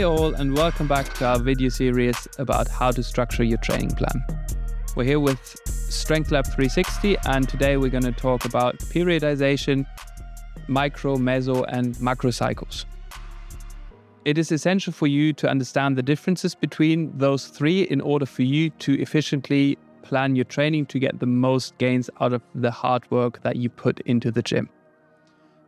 all, and welcome back to our video series about how to structure your training plan. We're here with Strength Lab 360, and today we're going to talk about periodization, micro, meso, and macro cycles. It is essential for you to understand the differences between those three in order for you to efficiently plan your training to get the most gains out of the hard work that you put into the gym.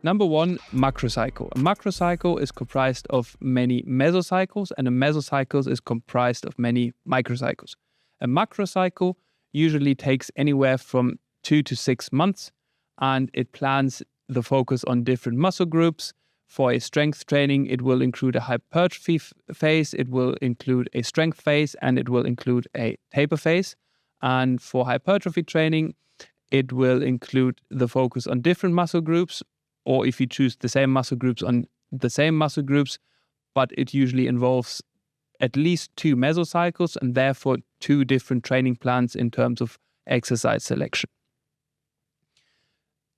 Number one, macrocycle. A macrocycle is comprised of many mesocycles, and a mesocycle is comprised of many microcycles. A macrocycle usually takes anywhere from 2 to 6 months, and it plans the focus on different muscle groups. For a strength training, it will include a hypertrophy phase, it will include a strength phase, and it will include a taper phase. And for hypertrophy training, it will include the focus on different muscle groups, or if you choose the same muscle groups, on the same muscle groups, but it usually involves at least 2 mesocycles and therefore 2 different training plans in terms of exercise selection.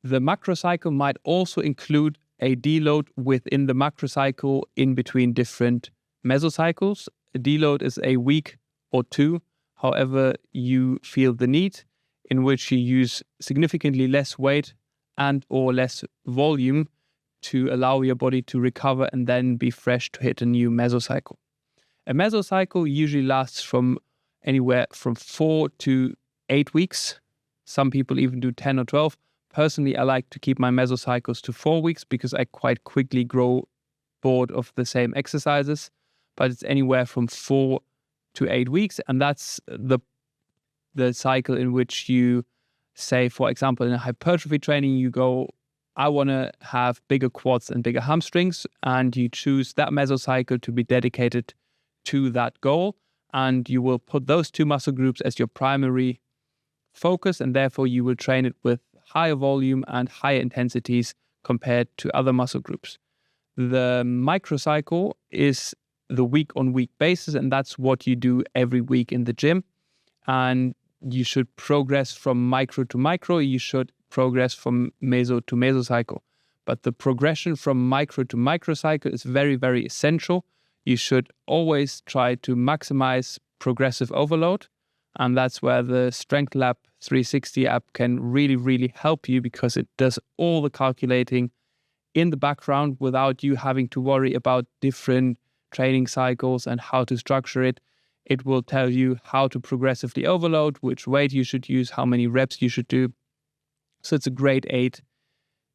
The macrocycle might also include a deload within the macrocycle in between different mesocycles. A deload is a week or 2, however you feel the need, in which you use significantly less weight and or less volume to allow your body to recover and then be fresh to hit a new mesocycle. A mesocycle usually lasts from anywhere from 4 to 8 weeks. Some people even do 10 or 12. Personally, I like to keep my mesocycles to 4 weeks because I quite quickly grow bored of the same exercises, but it's anywhere from 4 to 8 weeks, and that's the cycle in which you say, for example, in a hypertrophy training, you go, I want to have bigger quads and bigger hamstrings, and you choose that mesocycle to be dedicated to that goal, and you will put those 2 muscle groups as your primary focus, and therefore you will train it with higher volume and higher intensities compared to other muscle groups. The microcycle is the week-on-week basis, and that's what you do every week in the gym, and you should progress from micro to micro, you should progress from meso to mesocycle. But the progression from micro to microcycle is very, very essential. You should always try to maximize progressive overload. And that's where the Strength Lab 360 app can really, really help you, because it does all the calculating in the background without you having to worry about different training cycles and how to structure it. It will tell you how to progressively overload, which weight you should use, how many reps you should do. So it's a great aid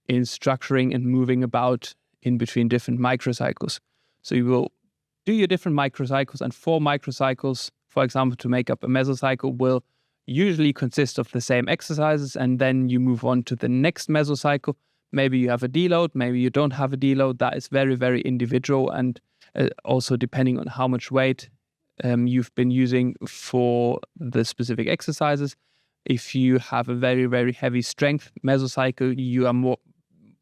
in structuring and moving about in between different microcycles. So you will do your different microcycles, and 4 microcycles, for example, to make up a mesocycle, will usually consist of the same exercises, and then you move on to the next mesocycle. Maybe you have a deload, maybe you don't have a deload. That is very, very individual, and also depending on how much weight you've been using for the specific exercises. If you have a very, very heavy strength mesocycle, you are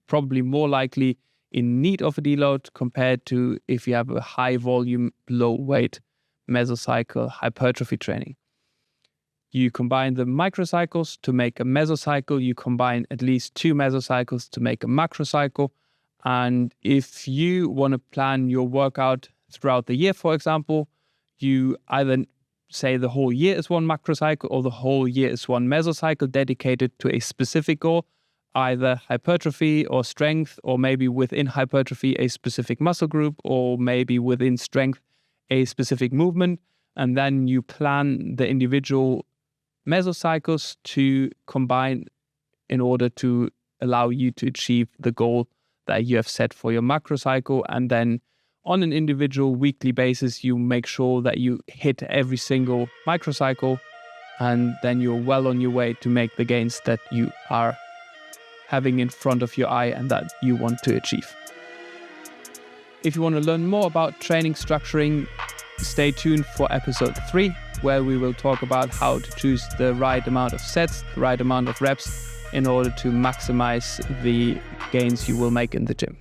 probably more likely in need of a deload compared to if you have a high volume, low weight mesocycle hypertrophy training. You combine the microcycles to make a mesocycle. You combine at least 2 mesocycles to make a macrocycle. And if you want to plan your workout throughout the year, for example, you either say the whole year is one macrocycle or the whole year is one mesocycle dedicated to a specific goal, either hypertrophy or strength, or maybe within hypertrophy a specific muscle group, or maybe within strength a specific movement. And then you plan the individual mesocycles to combine in order to allow you to achieve the goal that you have set for your macrocycle. And then on an individual weekly basis, you make sure that you hit every single microcycle, and then you're well on your way to make the gains that you are having in front of your eye and that you want to achieve. If you want to learn more about training structuring, stay tuned for episode 3, where we will talk about how to choose the right amount of sets, the right amount of reps in order to maximize the gains you will make in the gym.